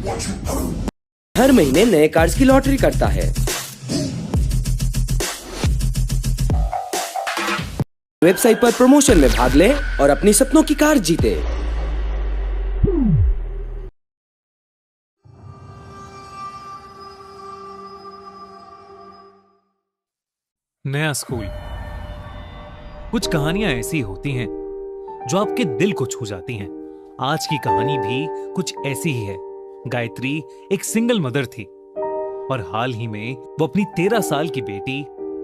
हर महीने नए कार्ड्स की लॉटरी करता है। वेबसाइट पर प्रमोशन में भाग लें और अपनी सपनों की कार जीते। नया स्कूल। कुछ कहानियां ऐसी होती हैं जो आपके दिल को छू जाती हैं। आज की कहानी भी कुछ ऐसी ही है। गायत्री एक सिंगल मदर थी और हाल ही में वो अपनी 13 साल की बेटी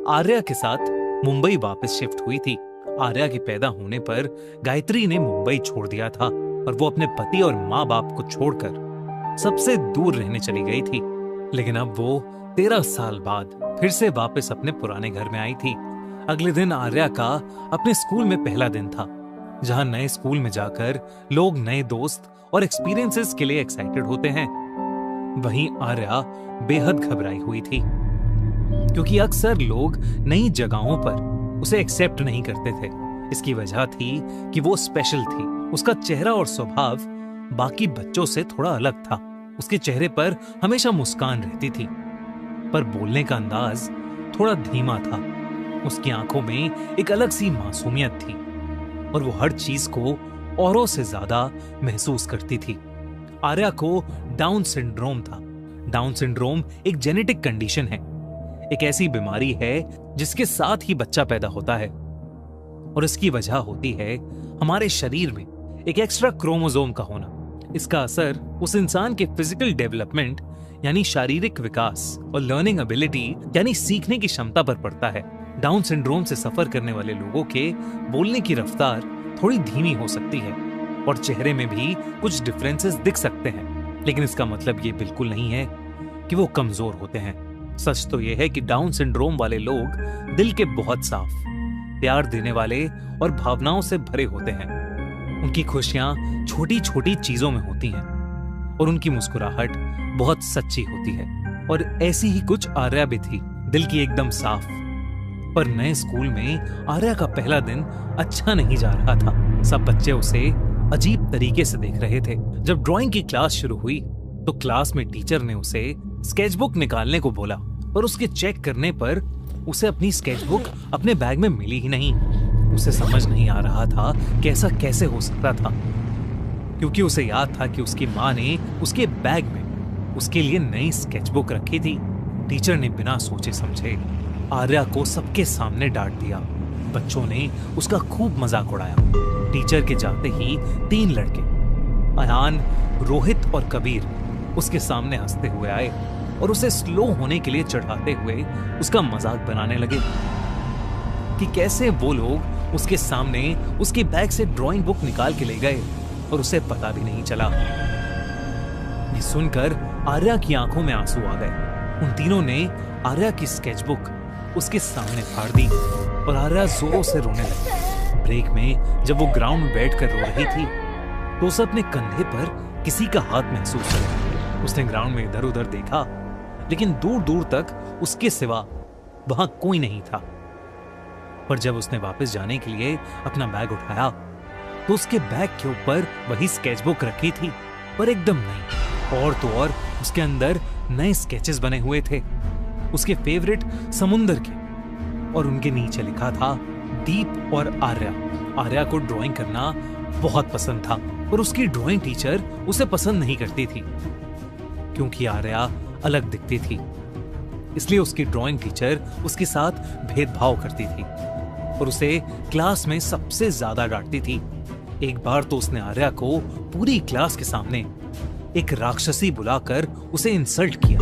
आर्या के साथ मुंबई वापस शिफ्ट हुई थी। आर्या के पैदा होने पर गायत्री ने मुंबई छोड़ दिया था और वो अपने पति और माँ बाप को छोड़कर सबसे दूर रहने चली गई थी। लेकिन अब वो 13 साल बाद फिर से वापस अपने पुराने घर में आई थी। अगले दिन आर्या का अपने स्कूल में पहला दिन था, जहां नए स्कूल में जाकर लोग नए दोस्त और एक्सपीरियंसेस के लिए एक्साइटेड होते हैं। वहीं आर्या बेहद घबराई हुई थी, क्योंकि अक्सर लोग नई जगहों पर उसे एक्सेप्ट नहीं करते थे। इसकी वजह थी कि वो स्पेशल थी। उसका चेहरा और स्वभाव बाकी बच्चों से थोड़ा अलग था। उसके चेहरे पर हमेशा मुस्कान रहती थी, पर बोलने का अंदाज थोड़ा धीमा था। उसकी आंखों में एक अलग सी मासूमियत थी और वो हर चीज को औरों से ज्यादा महसूस करती थी। आर्या को डाउन सिंड्रोम था। डाउन सिंड्रोम एक जेनेटिक कंडीशन है, एक ऐसी बीमारी है जिसके साथ ही बच्चा पैदा होता है और इसकी वजह होती है हमारे शरीर में एक एक्स्ट्रा क्रोमोसोम का होना। इसका असर उस इंसान के फिजिकल डेवलपमेंट यानी शारीरिक विकास और लर्निंग एबिलिटी यानी सीखने की क्षमता पर पड़ता है। डाउन सिंड्रोम से सफर करने वाले लोगों के बोलने की रफ्तार थोड़ी धीमी हो सकती है और चेहरे में भी कुछ डिफरेंसेस दिख सकते हैं, लेकिन इसका मतलब ये बिल्कुल नहीं है कि वो कमजोर होते हैं। सच तो ये है कि डाउन सिंड्रोम वाले लोग दिल के बहुत साफ, प्यार देने वाले और भावनाओं से भरे होते हैं। उनकी खुशियां छोटी छोटी चीजों में होती हैं और उनकी मुस्कुराहट बहुत सच्ची होती है। और ऐसी ही कुछ आर्या भी थी, दिल की एकदम साफ। पर नए स्कूल में आर्या का पहला दिन अच्छा नहीं जा रहा था। सब बच्चे उसे अजीब तरीके से देख रहे थे। जब ड्राइंग की क्लास शुरू हुई तो क्लास में टीचर ने उसे स्केचबुक निकालने को बोला, पर उसके चेक करने पर उसे अपनी स्केचबुक अपने बैग में मिली ही नहीं। उसे समझ नहीं आ रहा था कि ऐसा कैसे हो सकता था, क्योंकि उसे याद था कि उसकी माँ ने उसके बैग में उसके लिए नई स्केचबुक रखी थी। टीचर ने बिना सोचे समझे आर्या को सबके सामने डांट दिया। बच्चों ने उसका खूब मजाक उड़ाया। टीचर के जाते ही 3 लड़के अयान, रोहित और कबीर उसके सामने हंसते हुए आए और उसे स्लो होने के लिए चढ़ाते हुए उसका मजाक बनाने लगे कि कैसे वो लोग उसके सामने उसके बैग से ड्राइंग बुक निकाल के ले गए और उसे पता भी नहीं चला। ये सुनकर आर्या की आंखों में आंसू आ गए। उन तीनों ने आर्या की स्केचबुक उसके सामने फाड़ दी और आर्या जोरों से रोने लगी। ब्रेक में जब वो ग्राउंड में बैठकर रो रही थी तो उसे अपने कंधे पर किसी का हाथ महसूस हुआ। उसने ग्राउंड में इधर उधर देखा, लेकिन दूर दूर तक उसके सिवा वहां कोई नहीं था। पर जब उसने वापस जाने के लिए अपना बैग उठाया तो उसके बैग के ऊपर वही स्केचबुक रखी थी, पर एकदम नहीं। और तो और उसके अंदर नए स्केचेस बने हुए थे, उसके फेवरेट समुंदर के, और उनके नीचे लिखा था दीप और आर्या। आर्या को ड्राइंग करना बहुत पसंद था, पर उसकी ड्राइंग टीचर उसे पसंद नहीं करती थी, क्योंकि आर्या अलग दिखती थी। इसलिए उसकी ड्राइंग टीचर उसके साथ भेदभाव करती थी और उसे क्लास में सबसे ज्यादा डांटती थी। एक बार तो उसने आर्या को पूरी क्लास के सामने एक राक्षसी बुलाकर उसे इंसल्ट किया।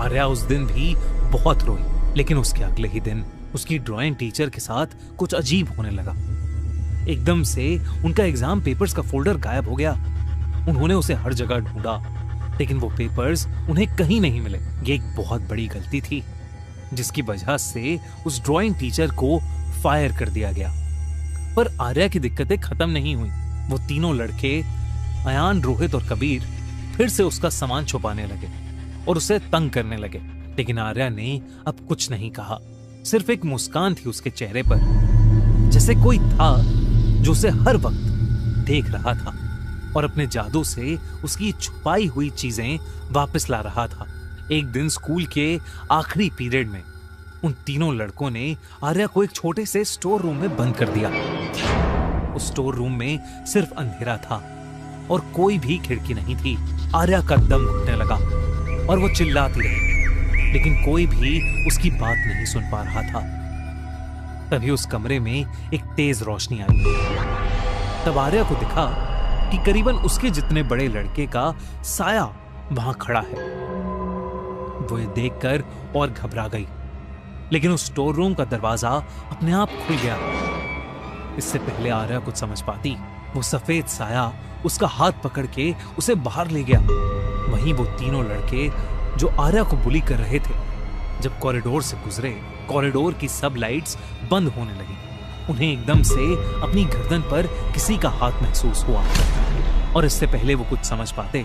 आर्या उस दिन भी बहुत रोई, लेकिन उसके अगले ही दिन उसकी ड्राइंग टीचर के साथ कुछ अजीब होने लगा। एकदम से उनका एग्जाम पेपर्स का फोल्डर गायब हो गया। उन्होंने उसे हर जगह ढूंढा, लेकिन वो पेपर्स उन्हें कहीं नहीं मिले। ये एक बहुत बड़ी गलती थी, जिसकी वजह से उस ड्राइंग टीचर को फायर कर दिया गया। पर आर्या की दिक्कतें खत्म नहीं हुई। वो तीनों लड़के अयान, रोहित और कबीर फिर से उसका सामान छुपाने लगे और उसे तंग करने लगे। लेकिन आर्या ने अब कुछ नहीं कहा, सिर्फ एक मुस्कान थी उसके चेहरे पर, जैसे कोई था जो उसे हर वक्त देख रहा था। और अपने जादू से उसकी छुपाई हुई चीजें वापस ला रहा था। एक दिन स्कूल के आखिरी पीरियड में उन तीनों लड़कों ने आर्या को एक छोटे से स्टोर रूम में बंद कर दिया। उस स्टोर रूम में सिर्फ अंधेरा था और कोई भी खिड़की नहीं थी। आर्या का दम घुटने लगा और वो चिल्लाती रही, लेकिन कोई भी उसकी बात नहीं सुन पा रहा था। तभी उस कमरे में एक तेज रोशनी आई। तब आर्या को दिखा कि करीबन उसके जितने बड़े लड़के का साया वहां खड़ा है। वो ये देखकर और घबरा गई, लेकिन उस स्टोर रूम का दरवाजा अपने आप खुल गया। इससे पहले आर्या कुछ समझ पाती, वो सफेद साया उसका हाथ पकड़ के उसे बाहर ले गया। वहीं वो तीनों लड़के जो आर्या को बुली कर रहे थे, जब कॉरिडोर से गुजरे, कॉरिडोर की सब लाइट्स बंद होने लगी। उन्हें एकदम से अपनी गर्दन पर किसी का हाथ महसूस हुआ और इससे पहले वो कुछ समझ पाते,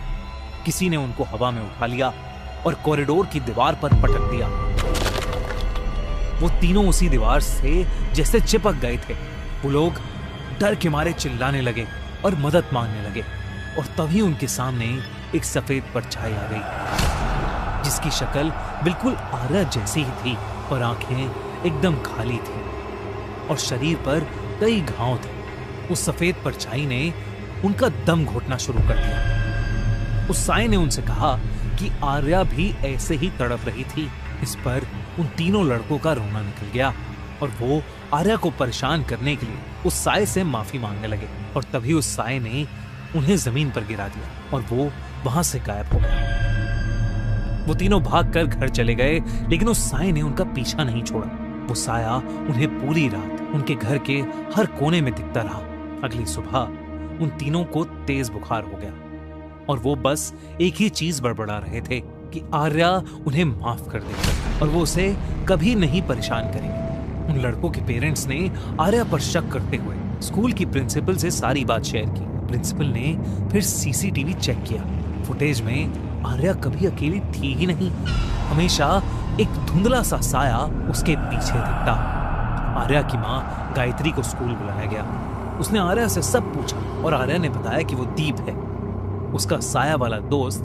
किसी ने उनको हवा में उठा लिया और कॉरिडोर की दीवार पर पटक दिया। वो तीनों उसी दीवार से जैसे चिपक गए थे। वो लोग डर के मारे चिल्लाने लगे और मदद मांगने लगे और तभी उनके सामने एक सफेद परछाई आ गई, जिसकी शक्ल बिल्कुल आर्या जैसी ही थी और आंखें एकदम खाली थी और शरीर पर कई घाव थे। उस सफेद परछाई ने उनका दम घोटना शुरू कर दिया। उस साए ने उनसे कहा कि आर्या भी ऐसे ही तड़प रही थी। इस पर उन तीनों लड़कों का रोना निकल गया और वो आर्या को परेशान करने के लिए उस साए से माफी मांगने लगे और तभी उस साए ने उन्हें जमीन पर गिरा दिया और वो वहां से गायब हो गया। वो तीनों भागकर घर चले गए, लेकिन उस साए ने उनका पीछा नहीं छोड़ा। वो साया उन्हें पूरी रात उनके घर के हर कोने में दिखता रहा। अगली सुबह उन तीनों को तेज बुखार हो गया और वो बस एक ही चीज बड़बड़ा रहे थे कि आर्या उन्हें माफ कर दे और वो उसे कभी नहीं परेशान करेंगे। उन लड़कों के पेरेंट्स ने आर्या पर शक करते हुए स्कूल की प्रिंसिपल से सारी बात शेयर की। प्रिंसिपल ने फिर सीसीटीवी चेक किया। फुटेज में आर्या कभी अकेली थी ही नहीं, हमेशा एक धुंधला सा साया उसके पीछे दिखता। आर्या की माँ गायत्री को स्कूल बुलाया गया। उसने आर्या से सब पूछा और आर्या ने बताया कि वो दीप है, उसका साया वाला दोस्त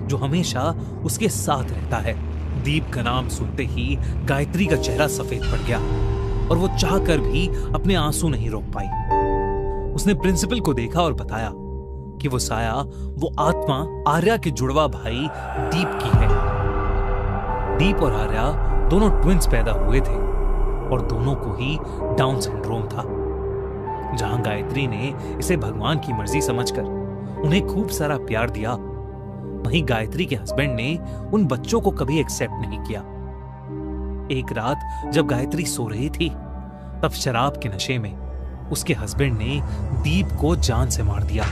जो हमेशा उसके साथ रहता है। दीप का नाम सुनते ही गायत्री का चेहरा सफेद पड़ गया और वो चाहकर भी अपने आंसू नहीं रोक पाई। उसने प्रिंसिपल को देखा और बताया कि वो साया, वो आत्मा आर्या के जुड़वा भाई दीप की है। दीप और आर्या दोनों ट्विंस पैदा हुए थे और दोनों को ही डाउन सिंड्रोम था। जहां गायत्री ने इसे भगवान की मर्जी समझकर उन्हें खूब सारा प्यार दिया, वहीं गायत्री के हस्बैंड ने उन बच्चों को कभी एक्सेप्ट नहीं किया। एक रात जब गायत्री सो रही थी, तब शराब के नशे में उसके हस्बैंड ने दीप को जान से मार दिया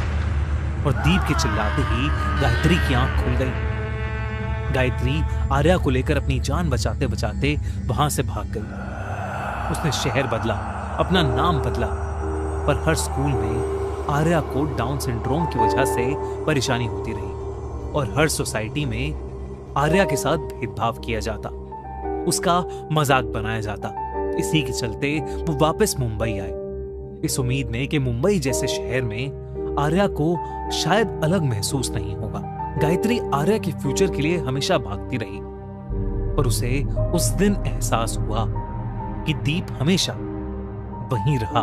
और दीप के चिल्लाते ही गायत्री की आंख खुल गई। गायत्री आर्या को लेकर अपनी जान बचाते बचाते वहां से भाग गई। उसने शहर बदला, अपना नाम बदला, पर हर स्कूल में आर्या को डाउन सिंड्रोम की वजह से परेशानी होती रही और हर सोसाइटी में आर्या के साथ भेदभाव किया जाता, उसका मजाक बनाया जाता। इसी के चलते वो वापस मुंबई आए, इस उम्मीद में कि मुंबई जैसे शहर में आर्या को शायद अलग महसूस नहीं होगा। गायत्री आर्या के फ्यूचर के लिए हमेशा भागती रही, पर उसे उस दिन एहसास हुआ कि दीप हमेशा वहीं रहा,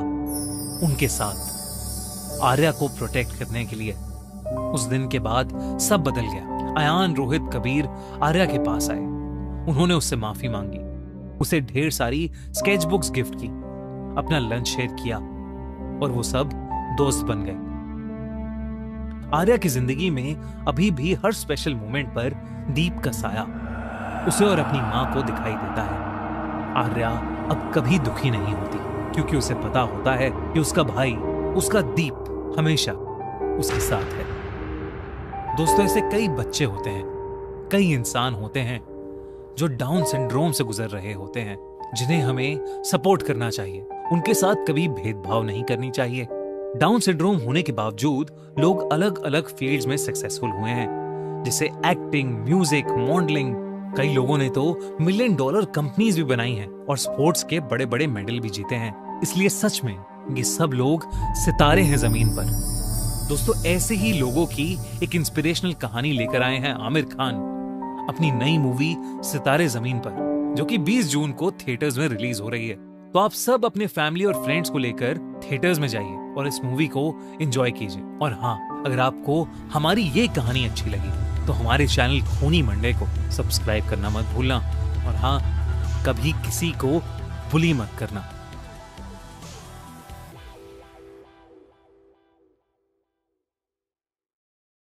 उनके साथ, आर्या को प्रोटेक्ट करने के लिए। उस दिन के बाद सब बदल गया। अयान, रोहित, कबीर आर्या के पास आए। उन्होंने उससे माफी मांगी, उसे ढेर सारी स्केच बुक्स गिफ्ट की, अपना लंच शेयर किया और वो सब दोस्त बन गए। आर्या की जिंदगी में अभी भी हर स्पेशल मोमेंट पर दीप का साया उसे और अपनी मां को दिखाई देता है। आर्या अब कभी दुखी नहीं होती, क्योंकि उसे पता होता है कि उसका भाई, उसका दीप हमेशा उसके साथ है। दोस्तों, ऐसे कई बच्चे होते हैं, कई इंसान होते हैं जो डाउन सिंड्रोम से गुजर रहे होते हैं, जिन्हें हमें सपोर्ट करना चाहिए। उनके साथ कभी भेदभाव नहीं करनी चाहिए। डाउन सिंड्रोम होने के बावजूद लोग अलग अलग फील्ड्स में सक्सेसफुल हुए हैं, जैसे एक्टिंग, म्यूजिक, मॉडलिंग। कई लोगों ने तो $1 मिलियन कंपनीज भी बनाई हैं और स्पोर्ट्स के बड़े बड़े मेडल भी जीते हैं। इसलिए सच में ये सब लोग सितारे हैं जमीन पर। दोस्तों ऐसे ही लोगों की एक इंस्पिरेशनल कहानी लेकर आए हैं आमिर खान अपनी नई मूवी सितारे जमीन पर, जो कि 20 जून को थिएटर्स में रिलीज हो रही है। तो आप सब अपने फैमिली और फ्रेंड्स को लेकर थिएटर्स में जाइए और इस मूवी को एंजॉय कीजिए। और हाँ, अगर आपको हमारी ये कहानी अच्छी लगी तो हमारे चैनल खूनी मंडे को सब्सक्राइब करना मत भूलना। और हाँ, कभी किसी को बुली मत करना।